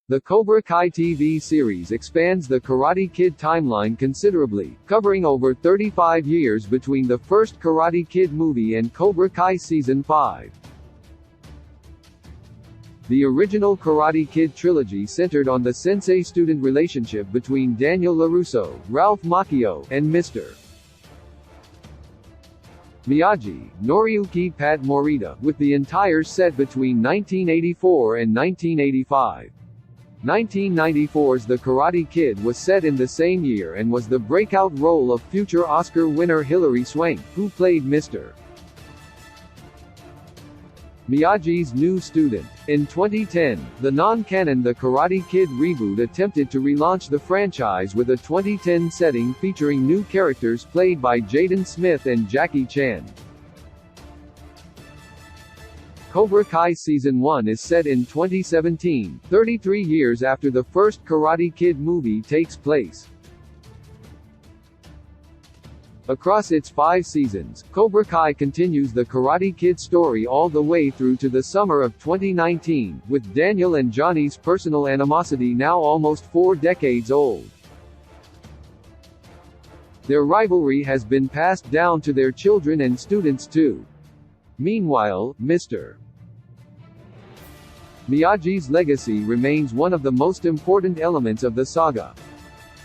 The Cobra Kai TV series expands the Karate Kid timeline considerably, covering over 35 years between the first Karate Kid movie and Cobra Kai Season 5. The original Karate Kid trilogy centered on the sensei-student relationship between Daniel LaRusso, Ralph Macchio, and Mr. Miyagi, Noriyuki Pat Morita, with the entire set between 1984 and 1985. 1994's The Karate Kid was set in the same year and was the breakout role of future Oscar winner Hilary Swank, who played Mr. Miyagi's new student. In 2010, the non-canon The Karate Kid reboot attempted to relaunch the franchise with a 2010 setting featuring new characters played by Jaden Smith and Jackie Chan. Cobra Kai Season 1 is set in 2017, 33 years after the first Karate Kid movie takes place. Across its 5 seasons, Cobra Kai continues the Karate Kid story all the way through to the summer of 2019, with Daniel and Johnny's personal animosity now almost 4 decades old. Their rivalry has been passed down to their children and students too. Meanwhile, Mr. Miyagi's legacy remains one of the most important elements of the saga.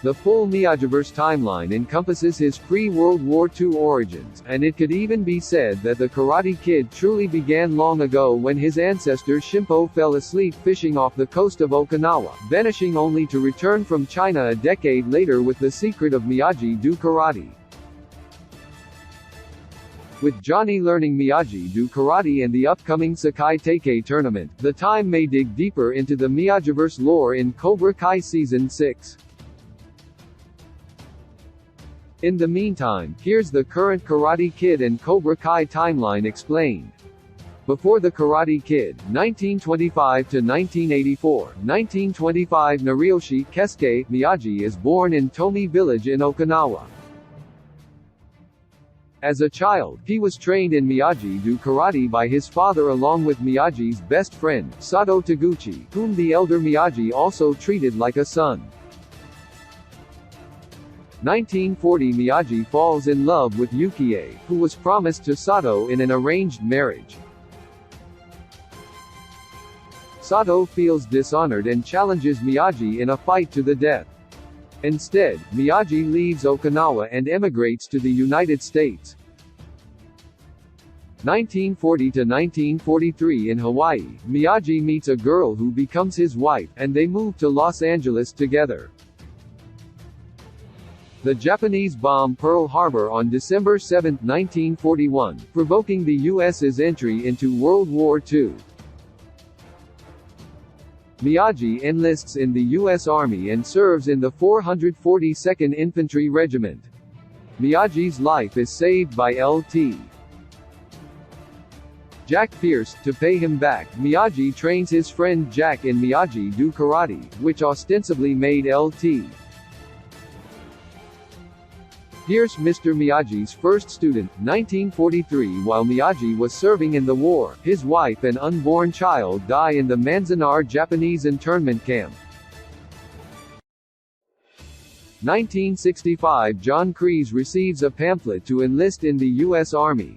The full Miyagiverse timeline encompasses his pre-World War II origins, and it could even be said that the Karate Kid truly began long ago when his ancestor Shimpo fell asleep fishing off the coast of Okinawa, vanishing only to return from China a decade later with the secret of Miyagi-Do karate. With Johnny learning Miyagi-Do karate and the upcoming Sakai Teikei tournament, the time may dig deeper into the Miyagiverse lore in Cobra Kai Season 6. In the meantime, here's the current Karate Kid and Cobra Kai timeline explained. Before the Karate Kid, 1925 to 1984, 1925 Nariyoshi Keisuke Miyagi is born in Tomi Village in Okinawa. As a child, he was trained in Miyagi-Do karate by his father along with Miyagi's best friend, Sato Taguchi, whom the elder Miyagi also treated like a son. 1940 Miyagi falls in love with Yukie, who was promised to Sato in an arranged marriage. Sato feels dishonored and challenges Miyagi in a fight to the death. Instead, Miyagi leaves Okinawa and emigrates to the United States. 1940 to 1943 in Hawaii, Miyagi meets a girl who becomes his wife, and they move to Los Angeles together. The Japanese bomb Pearl Harbor on December 7, 1941, provoking the U.S.'s entry into World War II. Miyagi enlists in the U.S. Army and serves in the 442nd Infantry Regiment. Miyagi's life is saved by Lt. Jack Pierce. To pay him back, Miyagi trains his friend Jack in Miyagi-Do karate, which ostensibly made Lt. Pierce Mr. Miyagi's first student. 1943 While Miyagi was serving in the war, his wife and unborn child die in the Manzanar Japanese internment camp. 1965 John Kreese receives a pamphlet to enlist in the U.S. Army.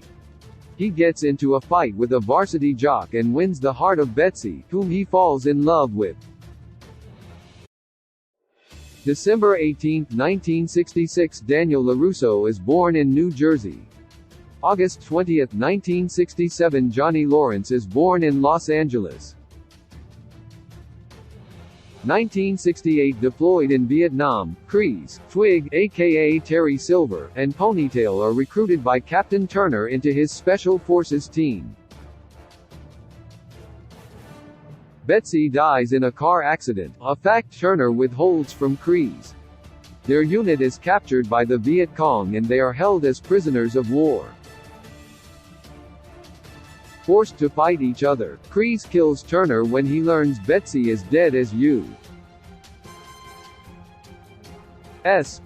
He gets into a fight with a varsity jock and wins the heart of Betsy, whom he falls in love with. December 18, 1966 Daniel LaRusso is born in New Jersey. August 20, 1967 Johnny Lawrence is born in Los Angeles. 1968 Deployed in Vietnam, Kreese, Twig aka Terry Silver, and Ponytail are recruited by Captain Turner into his Special Forces team. Betsy dies in a car accident, a fact Turner withholds from Kreese. Their unit is captured by the Viet Cong and they are held as prisoners of war. Forced to fight each other, Kreese kills Turner when he learns Betsy is dead as U.S.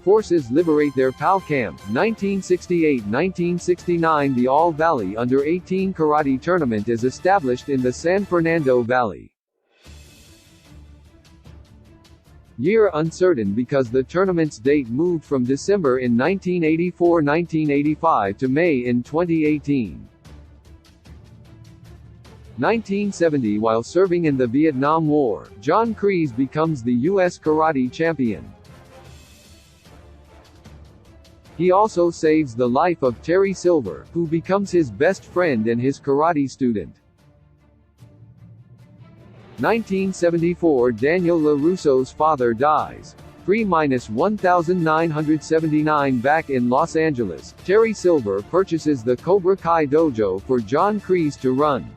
forces liberate their POW camp. 1968–1969 The All Valley Under-18 Karate Tournament is established in the San Fernando Valley. Year uncertain because the tournament's date moved from December in 1984-1985 to May in 2018. 1970. While serving in the Vietnam War, John Kreese becomes the U.S. karate champion. He also saves the life of Terry Silver, who becomes his best friend and his karate student. 1974. Daniel LaRusso's father dies. 3-1979. Back in Los Angeles, Terry Silver purchases the Cobra Kai dojo for John Kreese to run.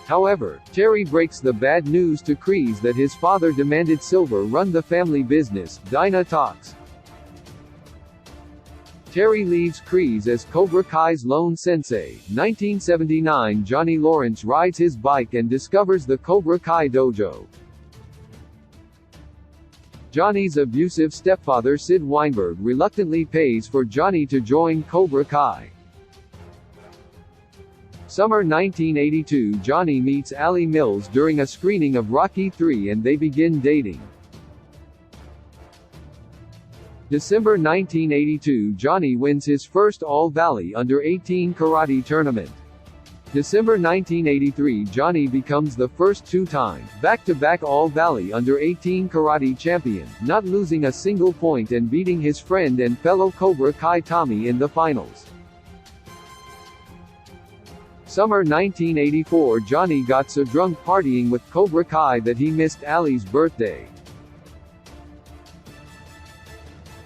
However, Terry breaks the bad news to Kreese that his father demanded Silver run the family business. Dinah talks. Terry leaves Kreese as Cobra Kai's lone sensei. 1979. Johnny Lawrence rides his bike and discovers the Cobra Kai dojo. Johnny's abusive stepfather Sid Weinberg reluctantly pays for Johnny to join Cobra Kai. Summer 1982. Johnny meets Allie Mills during a screening of Rocky III and they begin dating. December 1982. Johnny wins his first All-Valley Under-18 karate tournament. December 1983. Johnny becomes the first two-time, back-to-back All-Valley Under-18 karate champion, not losing a single point and beating his friend and fellow Cobra Kai Tommy in the finals. Summer 1984. Johnny got so drunk partying with Cobra Kai that he missed Allie's birthday.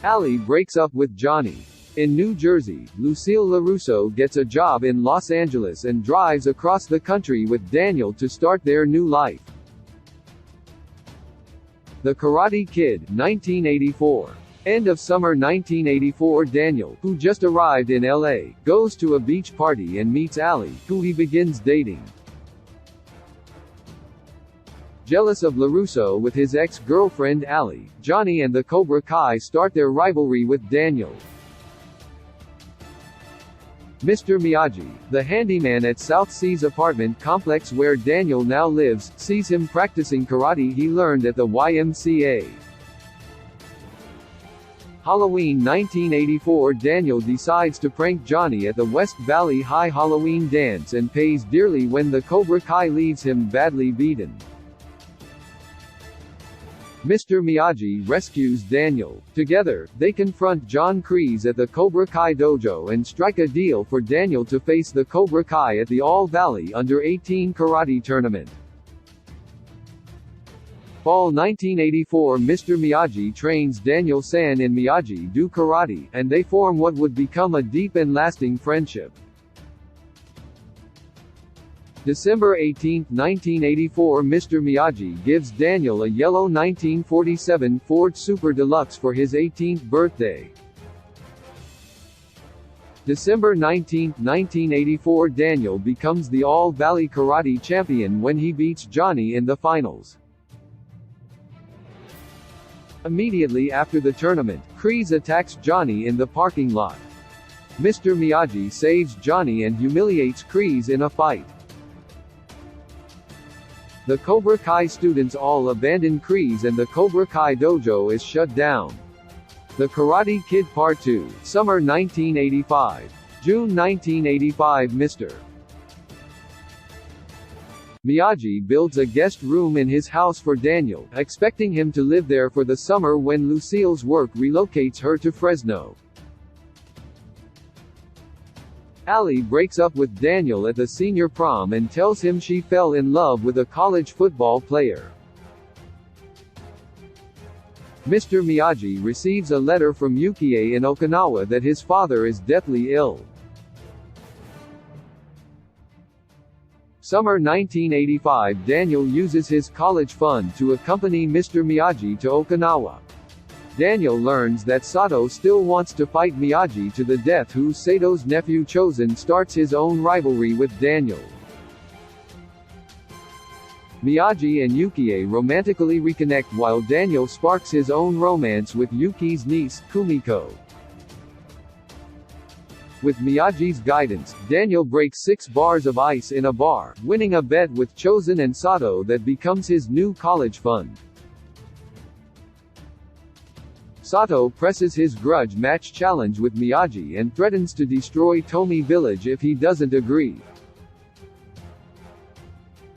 Allie breaks up with Johnny. In New Jersey, Lucille LaRusso gets a job in Los Angeles and drives across the country with Daniel to start their new life. The Karate Kid, 1984. End of summer 1984. Daniel, who just arrived in LA, goes to a beach party and meets Allie, who he begins dating. Jealous of LaRusso with his ex-girlfriend Allie, Johnny and the Cobra Kai start their rivalry with Daniel. Mr. Miyagi, the handyman at South Seas apartment complex where Daniel now lives, sees him practicing karate he learned at the YMCA. Halloween 1984. Daniel decides to prank Johnny at the West Valley High Halloween dance and pays dearly when the Cobra Kai leaves him badly beaten. Mr. Miyagi rescues Daniel. Together, they confront John Kreese at the Cobra Kai dojo and strike a deal for Daniel to face the Cobra Kai at the All-Valley Under-18 karate tournament. Fall 1984. Mr. Miyagi trains Daniel-san in Miyagi-Do karate, and they form what would become a deep and lasting friendship. December 18, 1984. Mr. Miyagi gives Daniel a yellow 1947 Ford Super Deluxe for his 18th birthday. December 19, 1984. Daniel becomes the All-Valley Karate champion when he beats Johnny in the finals. Immediately after the tournament, Kreese attacks Johnny in the parking lot. Mr. Miyagi saves Johnny and humiliates Kreese in a fight. The Cobra Kai students all abandon Kreese and the Cobra Kai dojo is shut down. The Karate Kid Part 2, Summer 1985. June 1985. Mr. Miyagi builds a guest room in his house for Daniel, expecting him to live there for the summer when Lucille's work relocates her to Fresno. Allie breaks up with Daniel at the senior prom and tells him she fell in love with a college football player. Mr. Miyagi receives a letter from Yukie in Okinawa that his father is deathly ill. Summer 1985. Daniel uses his college fund to accompany Mr. Miyagi to Okinawa. Daniel learns that Sato still wants to fight Miyagi to the death, who Sato's nephew Chosen starts his own rivalry with Daniel. Miyagi and Yukie romantically reconnect while Daniel sparks his own romance with Yuki's niece, Kumiko. With Miyagi's guidance, Daniel breaks 6 bars of ice in a bar, winning a bet with Chozen and Sato that becomes his new college fund. Sato presses his grudge match challenge with Miyagi and threatens to destroy Tomi Village if he doesn't agree.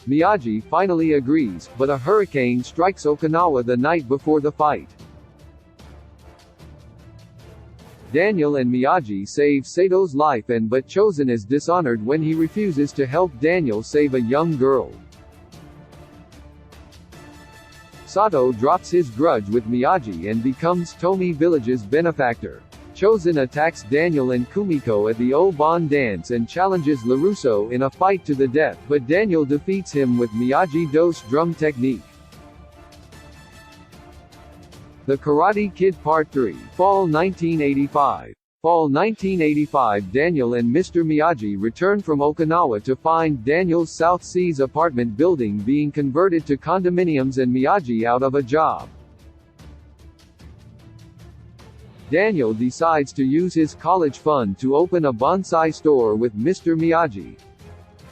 Miyagi finally agrees, but a hurricane strikes Okinawa the night before the fight. Daniel and Miyagi save Sato's life but Chozen is dishonored when he refuses to help Daniel save a young girl. Sato drops his grudge with Miyagi and becomes Tomi Village's benefactor. Chozen attacks Daniel and Kumiko at the Obon dance and challenges LaRusso in a fight to the death, but Daniel defeats him with Miyagi-Do's drum technique. The Karate Kid Part 3, Fall 1985. Fall 1985. Daniel and Mr. Miyagi return from Okinawa to find Daniel's South Seas apartment building being converted to condominiums and Miyagi out of a job. Daniel decides to use his college fund to open a bonsai store with Mr. Miyagi.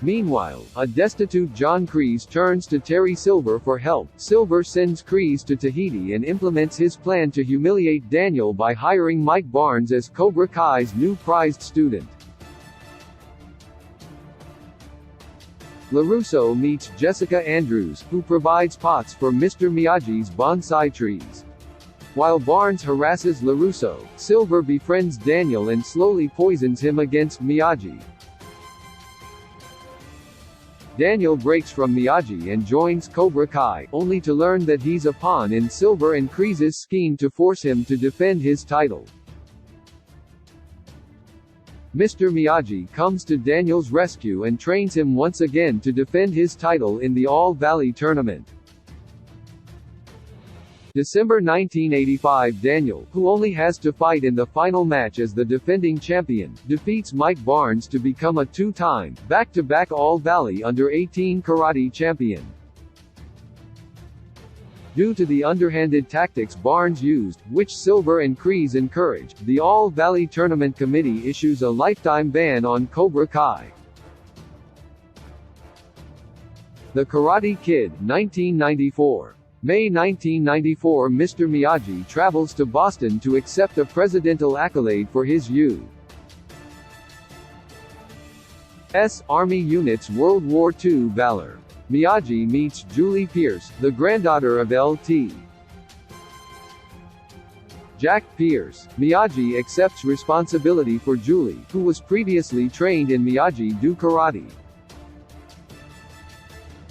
Meanwhile, a destitute John Kreese turns to Terry Silver for help. Silver sends Kreese to Tahiti and implements his plan to humiliate Daniel by hiring Mike Barnes as Cobra Kai's new prized student. LaRusso meets Jessica Andrews, who provides pots for Mr. Miyagi's bonsai trees. While Barnes harasses LaRusso, Silver befriends Daniel and slowly poisons him against Miyagi. Daniel breaks from Miyagi and joins Cobra Kai, only to learn that he's a pawn in Silver and Kreese's scheme to force him to defend his title. Mr. Miyagi comes to Daniel's rescue and trains him once again to defend his title in the All-Valley tournament. December 1985. Daniel, who only has to fight in the final match as the defending champion, defeats Mike Barnes to become a 2-time, back-to-back All-Valley Under-18 karate champion. Due to the underhanded tactics Barnes used, which Silver and Kreese encouraged, the All-Valley Tournament Committee issues a lifetime ban on Cobra Kai. The Karate Kid, 1994. May 1994. Mr. Miyagi travels to Boston to accept a presidential accolade for his U.S. Army unit's World War II valor. Miyagi meets Julie Pierce, the granddaughter of Lt. Jack Pierce. Miyagi accepts responsibility for Julie, who was previously trained in Miyagi-Do karate.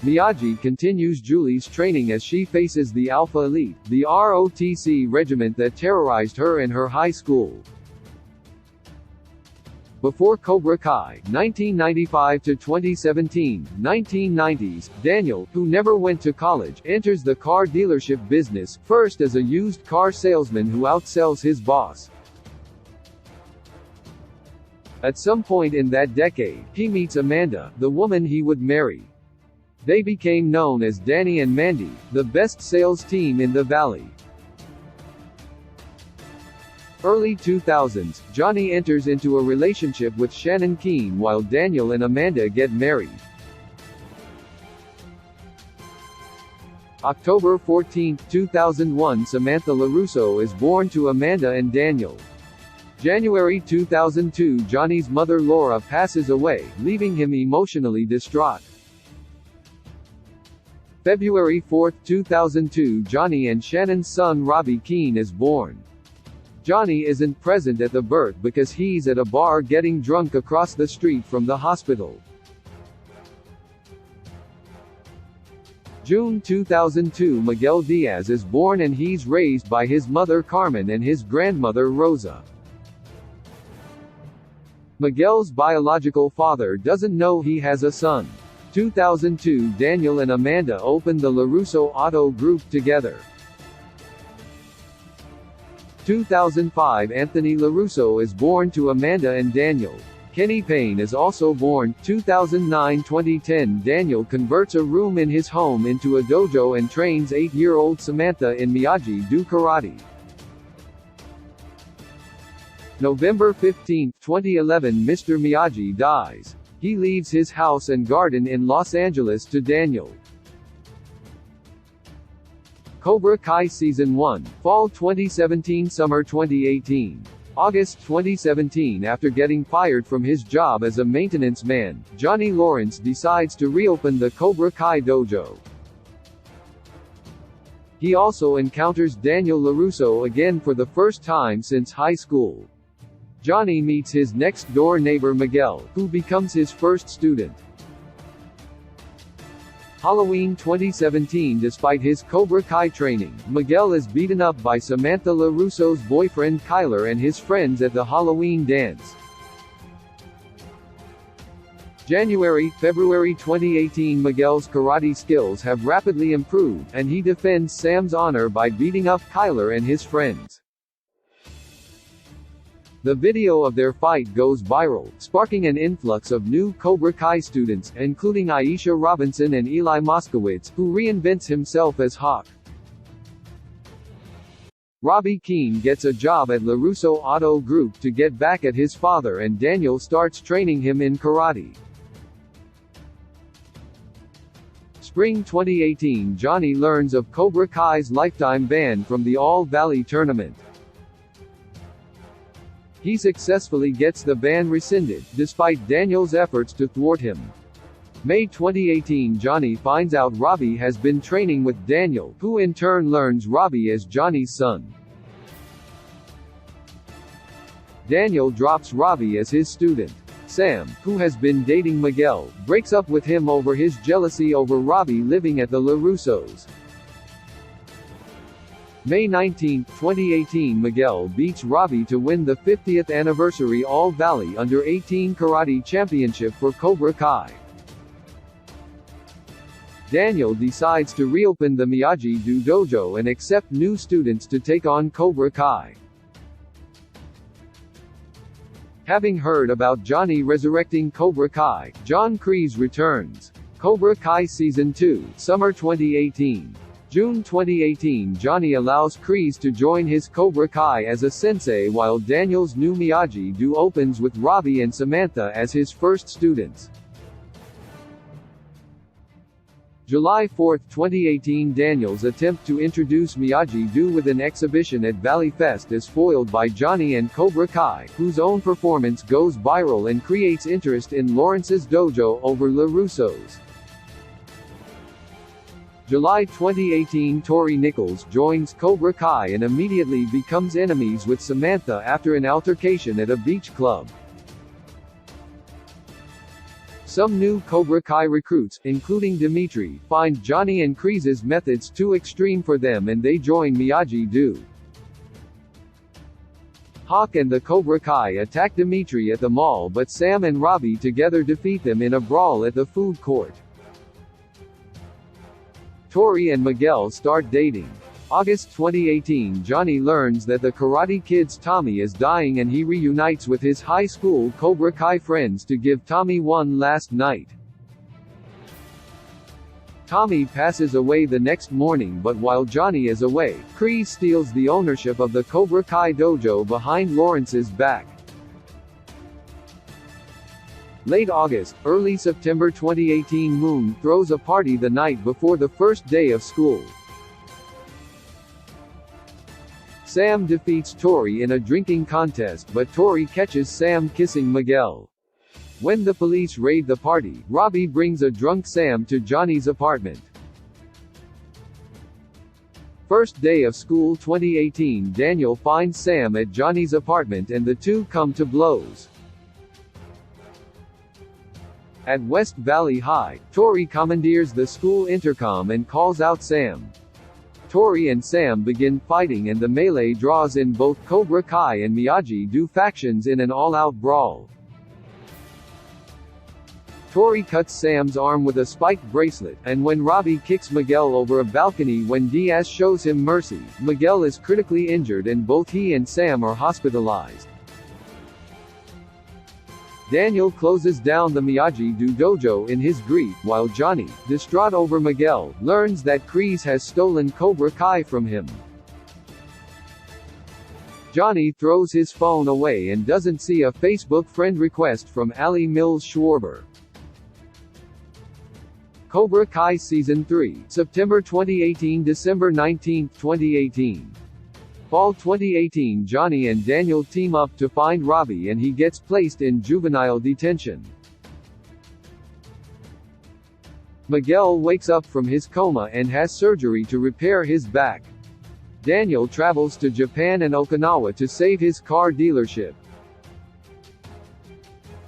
Miyagi continues Julie's training as she faces the Alpha Elite, the ROTC regiment that terrorized her in her high school. Before Cobra Kai, 1995 to 2017, 1990s, Daniel, who never went to college, enters the car dealership business, first as a used car salesman who outsells his boss. At some point in that decade, he meets Amanda, the woman he would marry. They became known as Danny and Mandy, the best sales team in the Valley. Early 2000s, Johnny enters into a relationship with Shannon Keene while Daniel and Amanda get married. October 14, 2001. Samantha LaRusso is born to Amanda and Daniel. January 2002. Johnny's mother Laura passes away, leaving him emotionally distraught. February 4, 2002. Johnny and Shannon's son Robbie Keene is born. Johnny isn't present at the birth because he's at a bar getting drunk across the street from the hospital. June 2002. Miguel Diaz is born and he's raised by his mother Carmen and his grandmother Rosa. Miguel's biological father doesn't know he has a son. 2002. Daniel and Amanda opened the LaRusso Auto Group together. 2005. Anthony LaRusso is born to Amanda and Daniel. Kenny Payne is also born. 2009-2010. Daniel converts a room in his home into a dojo and trains 8-year-old Samantha in Miyagi-Do karate. November 15, 2011 Mr. Miyagi dies. He leaves his house and garden in Los Angeles to Daniel. Cobra Kai Season 1, Fall 2017 Summer 2018. August 2017 After getting fired from his job as a maintenance man, Johnny Lawrence decides to reopen the Cobra Kai dojo. He also encounters Daniel LaRusso again for the first time since high school. Johnny meets his next-door neighbor Miguel, who becomes his first student. Halloween 2017 Despite his Cobra Kai training, Miguel is beaten up by Samantha LaRusso's boyfriend Kyler and his friends at the Halloween dance. February 2018 Miguel's karate skills have rapidly improved, and he defends Sam's honor by beating up Kyler and his friends. The video of their fight goes viral, sparking an influx of new Cobra Kai students, including Aisha Robinson and Eli Moskowitz, who reinvents himself as Hawk. Robbie Keane gets a job at LaRusso Auto Group to get back at his father, and Daniel starts training him in karate. Spring 2018 Johnny learns of Cobra Kai's lifetime ban from the All Valley tournament. He successfully gets the ban rescinded, despite Daniel's efforts to thwart him. May 2018 Johnny finds out Robbie has been training with Daniel, who in turn learns Robbie is Johnny's son. Daniel drops Robbie as his student. Sam, who has been dating Miguel, breaks up with him over his jealousy over Robbie living at the LaRussos. May 19, 2018 Miguel beats Robbie to win the 50th anniversary All Valley Under-18 Karate Championship for Cobra Kai. Daniel decides to reopen the Miyagi-Do dojo and accept new students to take on Cobra Kai. Having heard about Johnny resurrecting Cobra Kai, John Kreese returns. Cobra Kai Season 2, Summer 2018. June 2018 Johnny allows Kreese to join his Cobra Kai as a sensei while Daniel's new Miyagi-Do opens with Robbie and Samantha as his first students. July 4, 2018 Daniel's attempt to introduce Miyagi-Do with an exhibition at Valley Fest is foiled by Johnny and Cobra Kai, whose own performance goes viral and creates interest in Lawrence's dojo over LaRusso's. July 2018 Tori Nichols joins Cobra Kai and immediately becomes enemies with Samantha after an altercation at a beach club. Some new Cobra Kai recruits, including Dimitri, find Johnny and Kreese's methods too extreme for them and they join Miyagi-Do. Hawk and the Cobra Kai attack Dimitri at the mall, but Sam and Robbie together defeat them in a brawl at the food court. Tori and Miguel start dating. August 2018 Johnny learns that the Karate Kid's Tommy is dying and he reunites with his high school Cobra Kai friends to give Tommy one last night. Tommy passes away the next morning, but while Johnny is away, Kreese steals the ownership of the Cobra Kai dojo behind Lawrence's back. Late August, early September 2018 Moon throws a party the night before the first day of school. Sam defeats Tori in a drinking contest, but Tori catches Sam kissing Miguel. When the police raid the party, Robbie brings a drunk Sam to Johnny's apartment. First day of school 2018 Daniel finds Sam at Johnny's apartment and the two come to blows. At West Valley High, Tori commandeers the school intercom and calls out Sam. Tori and Sam begin fighting and the melee draws in both Cobra Kai and Miyagi-Do factions in an all-out brawl. Tori cuts Sam's arm with a spiked bracelet, and when Robbie kicks Miguel over a balcony when Diaz shows him mercy, Miguel is critically injured and both he and Sam are hospitalized. Daniel closes down the Miyagi-Do dojo in his grief, while Johnny, distraught over Miguel, learns that Kreese has stolen Cobra Kai from him. Johnny throws his phone away and doesn't see a Facebook friend request from Ali Mills Schwarber. Cobra Kai Season 3, September 2018 – December 19, 2018. Fall 2018. Johnny and Daniel team up to find Robbie and he gets placed in juvenile detention. Miguel wakes up from his coma and has surgery to repair his back. Daniel travels to Japan and Okinawa to save his car dealership.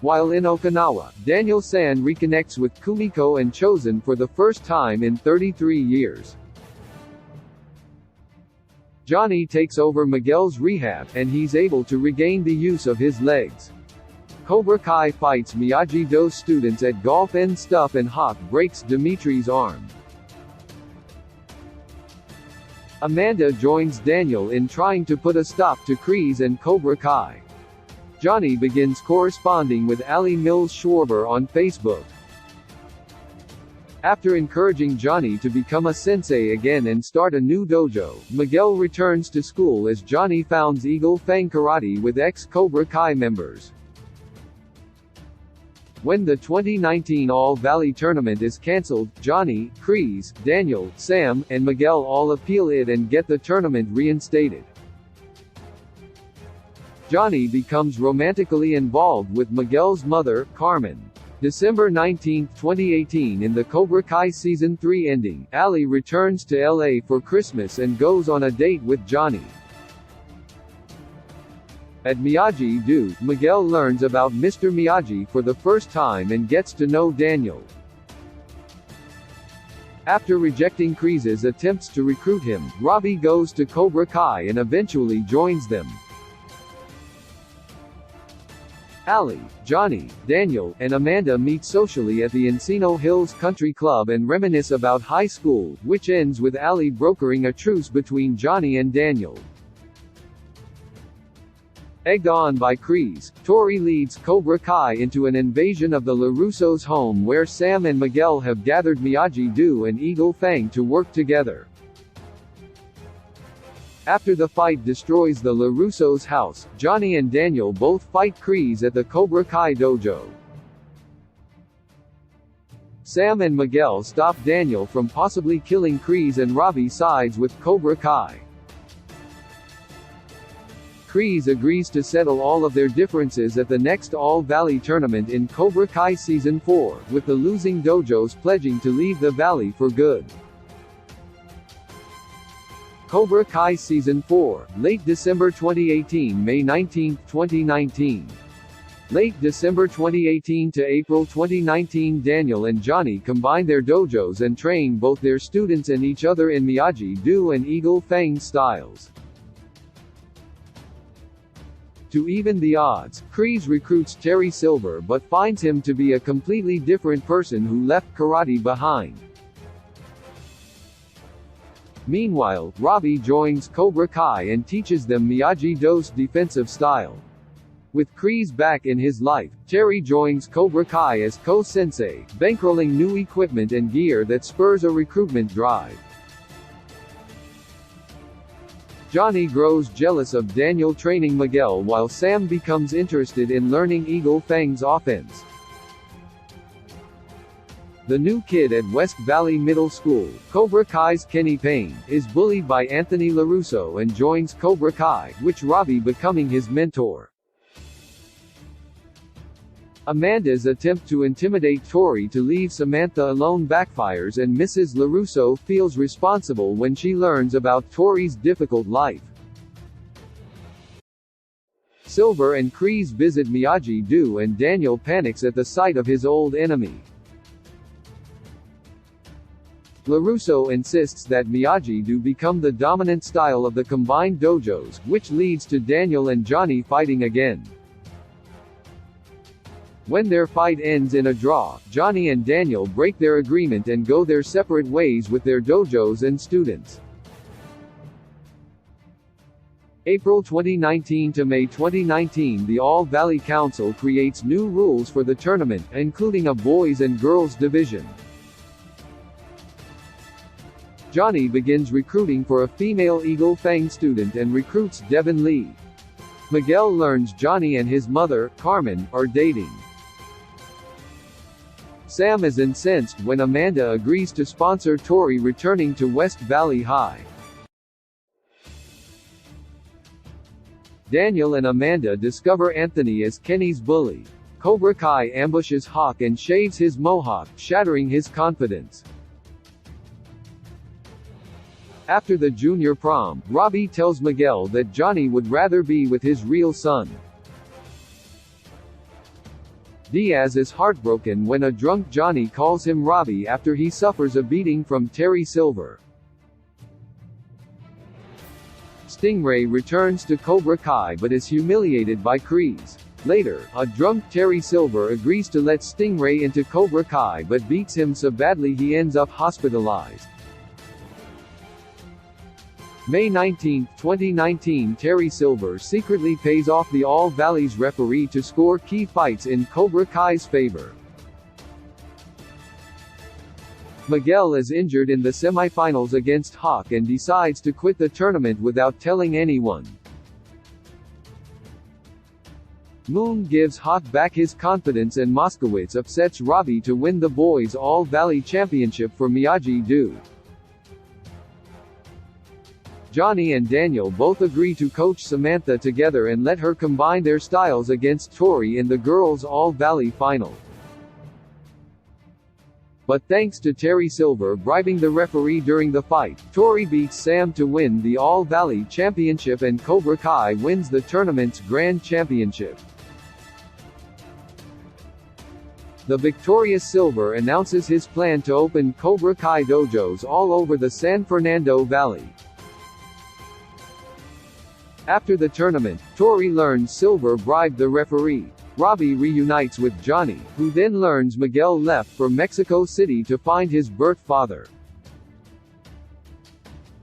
While in Okinawa, Daniel-san reconnects with Kumiko and Chosen for the first time in 33 years. Johnny takes over Miguel's rehab, and he's able to regain the use of his legs. Cobra Kai fights Miyagi-Do students at golf and stuff, and Hawk breaks Dimitri's arm. Amanda joins Daniel in trying to put a stop to Kreese and Cobra Kai. Johnny begins corresponding with Ali Mills Schwarber on Facebook. After encouraging Johnny to become a sensei again and start a new dojo, Miguel returns to school as Johnny founds Eagle Fang Karate with ex-Cobra Kai members. When the 2019 All-Valley Tournament is cancelled, Johnny, Kreese, Daniel, Sam, and Miguel all appeal it and get the tournament reinstated. Johnny becomes romantically involved with Miguel's mother, Carmen. December 19, 2018. In the Cobra Kai Season 3 ending, Ali returns to LA for Christmas and goes on a date with Johnny. At Miyagi-Do, Miguel learns about Mr. Miyagi for the first time and gets to know Daniel. After rejecting Kreese's attempts to recruit him, Robbie goes to Cobra Kai and eventually joins them. Ali, Johnny, Daniel, and Amanda meet socially at the Encino Hills Country Club and reminisce about high school, which ends with Ali brokering a truce between Johnny and Daniel. Egged on by Kreese, Tori leads Cobra Kai into an invasion of the LaRusso's home where Sam and Miguel have gathered Miyagi-Do and Eagle Fang to work together. After the fight destroys the LaRusso's house, Johnny and Daniel both fight Kreese at the Cobra Kai dojo. Sam and Miguel stop Daniel from possibly killing Kreese and Robbie sides with Cobra Kai. Kreese agrees to settle all of their differences at the next All-Valley Tournament in Cobra Kai Season 4, with the losing dojos pledging to leave the valley for good. Cobra Kai Season 4, late December 2018 – May 19, 2019. Late December 2018 to April 2019. Daniel and Johnny combine their dojos and train both their students and each other in Miyagi-Do and Eagle Fang styles. To even the odds, Kreese recruits Terry Silver but finds him to be a completely different person who left karate behind. Meanwhile, Robbie joins Cobra Kai and teaches them Miyagi-Do's defensive style. With Kreese back in his life, Terry joins Cobra Kai as co-sensei, bankrolling new equipment and gear that spurs a recruitment drive. Johnny grows jealous of Daniel training Miguel while Sam becomes interested in learning Eagle Fang's offense. The new kid at West Valley Middle School, Cobra Kai's Kenny Payne, is bullied by Anthony LaRusso and joins Cobra Kai, with Robbie becoming his mentor. Amanda's attempt to intimidate Tori to leave Samantha alone backfires and Mrs. LaRusso feels responsible when she learns about Tori's difficult life. Silver and Kreese visit Miyagi-Do and Daniel panics at the sight of his old enemy. LaRusso insists that Miyagi-Do become the dominant style of the combined dojos, which leads to Daniel and Johnny fighting again. When their fight ends in a draw, Johnny and Daniel break their agreement and go their separate ways with their dojos and students. April 2019 to May 2019. The All-Valley Council creates new rules for the tournament, including a boys and girls division. Johnny begins recruiting for a female Eagle Fang student and recruits Devin Lee. Miguel learns Johnny and his mother, Carmen, are dating. Sam is incensed when Amanda agrees to sponsor Tori returning to West Valley High. Daniel and Amanda discover Anthony as Kenny's bully. Cobra Kai ambushes Hawk and shaves his mohawk, shattering his confidence. After the junior prom, Robbie tells Miguel that Johnny would rather be with his real son. Diaz is heartbroken when a drunk Johnny calls him Robbie after he suffers a beating from Terry Silver. Stingray returns to Cobra Kai but is humiliated by Kreese. Later, a drunk Terry Silver agrees to let Stingray into Cobra Kai but beats him so badly he ends up hospitalized. May 19, 2019. Terry Silver secretly pays off the All Valley's referee to score key fights in Cobra Kai's favor. Miguel is injured in the semifinals against Hawk and decides to quit the tournament without telling anyone. Moon gives Hawk back his confidence and Moskowitz upsets Robbie to win the boys' All Valley Championship for Miyagi-Do. Johnny and Daniel both agree to coach Samantha together and let her combine their styles against Tori in the girls' All Valley final. But thanks to Terry Silver bribing the referee during the fight, Tori beats Sam to win the All Valley Championship and Cobra Kai wins the tournament's Grand Championship. The victorious Silver announces his plan to open Cobra Kai dojos all over the San Fernando Valley. After the tournament, Tori learns Silver bribed the referee. Robbie reunites with Johnny, who then learns Miguel left for Mexico City to find his birth father.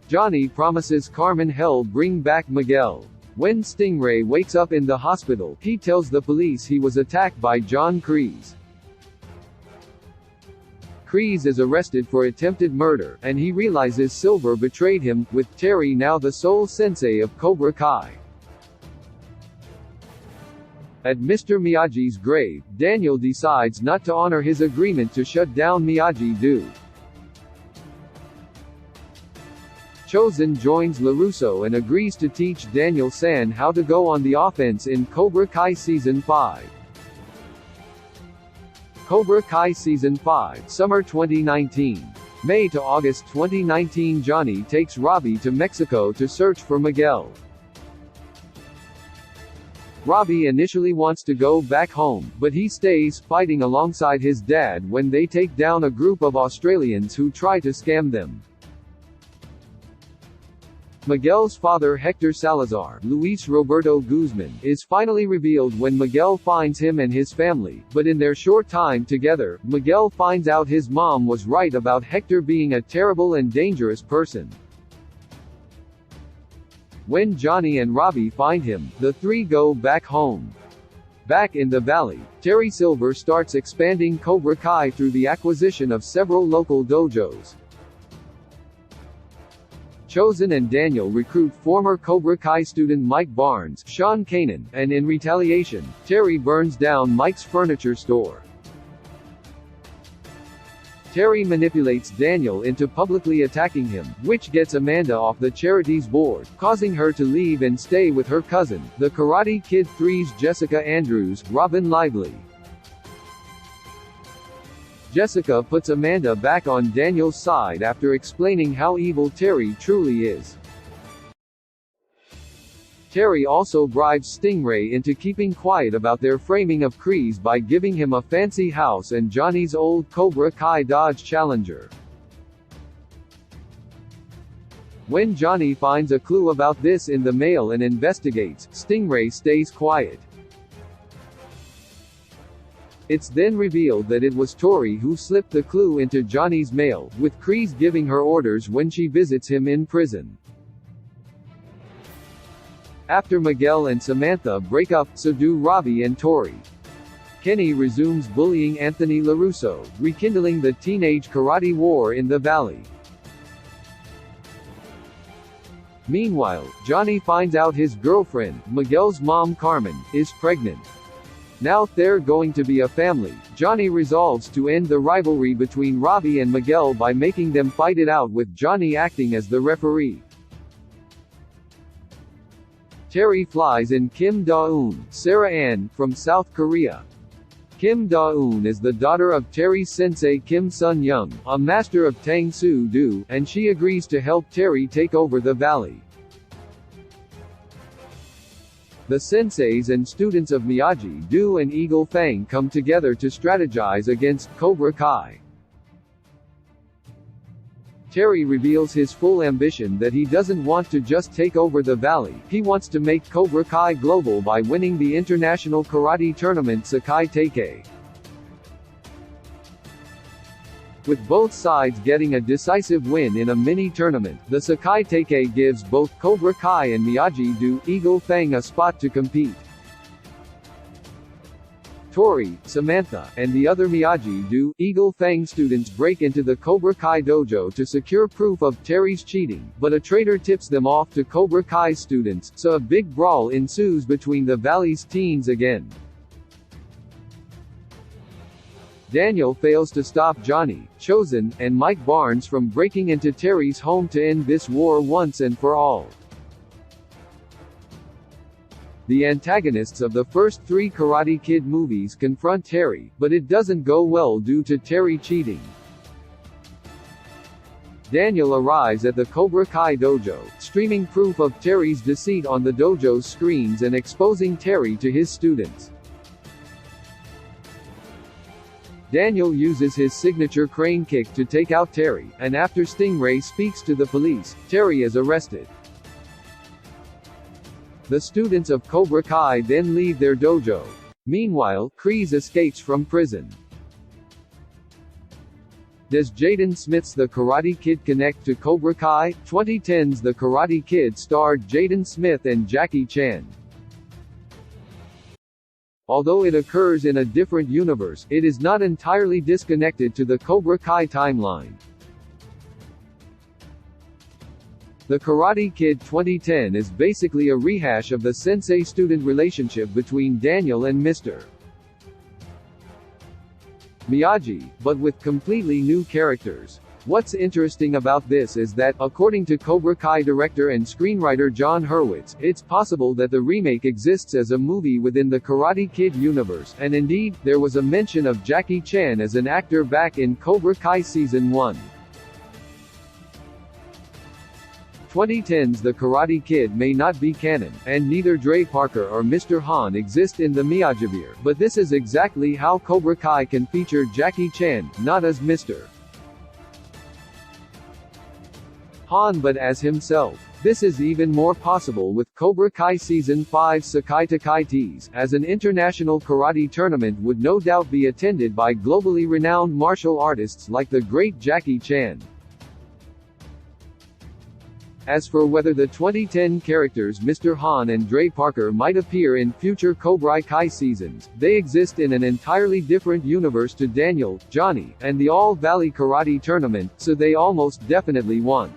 Johnny promises Carmen he'll bring back Miguel. When Stingray wakes up in the hospital, he tells the police he was attacked by John Kreese. Kreese is arrested for attempted murder, and he realizes Silver betrayed him, with Terry now the sole sensei of Cobra Kai. At Mr. Miyagi's grave, Daniel decides not to honor his agreement to shut down Miyagi-Do. Chozen joins LaRusso and agrees to teach Daniel-san how to go on the offense in Cobra Kai Season 5. Cobra Kai Season 5, Summer 2019. May to August 2019. Johnny takes Robbie to Mexico to search for Miguel. Robbie initially wants to go back home, but he stays, fighting alongside his dad when they take down a group of Australians who try to scam them. Miguel's father Hector Salazar, Luis Roberto Guzman, is finally revealed when Miguel finds him and his family, but in their short time together, Miguel finds out his mom was right about Hector being a terrible and dangerous person. When Johnny and Robbie find him, the three go back home. Back in the valley, Terry Silver starts expanding Cobra Kai through the acquisition of several local dojos. Chozen and Daniel recruit former Cobra Kai student Mike Barnes, Sean Kanan, and in retaliation, Terry burns down Mike's furniture store. Terry manipulates Daniel into publicly attacking him, which gets Amanda off the charity's board, causing her to leave and stay with her cousin, the Karate Kid 3's Jessica Andrews, Robin Lively. Jessica puts Amanda back on Daniel's side after explaining how evil Terry truly is. Terry also bribes Stingray into keeping quiet about their framing of Kreese by giving him a fancy house and Johnny's old Cobra Kai Dodge Challenger. When Johnny finds a clue about this in the mail and investigates, Stingray stays quiet. It's then revealed that it was Tori who slipped the clue into Johnny's mail, with Kreese giving her orders when she visits him in prison. After Miguel and Samantha break up, so do Robbie and Tori. Kenny resumes bullying Anthony LaRusso, rekindling the teenage karate war in the valley. Meanwhile, Johnny finds out his girlfriend, Miguel's mom Carmen, is pregnant. Now they're going to be a family. Johnny resolves to end the rivalry between Robbie and Miguel by making them fight it out with Johnny acting as the referee. Terry flies in Kim Da-eun, Sarah Ann, from South Korea. Kim Da-eun is the daughter of Terry's sensei Kim Sun-young, a master of Tang Soo-do, and she agrees to help Terry take over the valley. The senseis and students of Miyagi-Do and Eagle Fang come together to strategize against Cobra Kai. Terry reveals his full ambition that he doesn't want to just take over the valley, he wants to make Cobra Kai global by winning the international karate tournament Sakai Teikei. With both sides getting a decisive win in a mini-tournament, the Sakai Teikei gives both Cobra Kai and Miyagi-Do Eagle Fang a spot to compete. Tori, Samantha, and the other Miyagi-Do Eagle Fang students break into the Cobra Kai dojo to secure proof of Terry's cheating, but a traitor tips them off to Cobra Kai students, so a big brawl ensues between the valley's teens again. Daniel fails to stop Johnny, Chosen, and Mike Barnes from breaking into Terry's home to end this war once and for all. The antagonists of the first 3 Karate Kid movies confront Terry, but it doesn't go well due to Terry cheating. Daniel arrives at the Cobra Kai dojo, streaming proof of Terry's deceit on the dojo's screens and exposing Terry to his students. Daniel uses his signature crane kick to take out Terry, and after Stingray speaks to the police, Terry is arrested. The students of Cobra Kai then leave their dojo. Meanwhile, Kreese escapes from prison. Does Jaden Smith's The Karate Kid connect to Cobra Kai? 2010's The Karate Kid starred Jaden Smith and Jackie Chan. Although it occurs in a different universe, it is not entirely disconnected to the Cobra Kai timeline. The Karate Kid 2010 is basically a rehash of the sensei-student relationship between Daniel and Mr. Miyagi, but with completely new characters. What's interesting about this is that, according to Cobra Kai director and screenwriter John Hurwitz, it's possible that the remake exists as a movie within the Karate Kid universe, and indeed, there was a mention of Jackie Chan as an actor back in Cobra Kai Season 1. 2010's The Karate Kid may not be canon, and neither Dre Parker or Mr. Han exist in the Miyagiverse, but this is exactly how Cobra Kai can feature Jackie Chan, not as Mr. Han but as himself. This is even more possible with Cobra Kai Season 5's Sakai Teikei Tease, as an international karate tournament would no doubt be attended by globally renowned martial artists like the great Jackie Chan. As for whether the 2010 characters Mr. Han and Dre Parker might appear in future Cobra Kai seasons, they exist in an entirely different universe to Daniel, Johnny, and the All Valley Karate Tournament, so they almost definitely won't.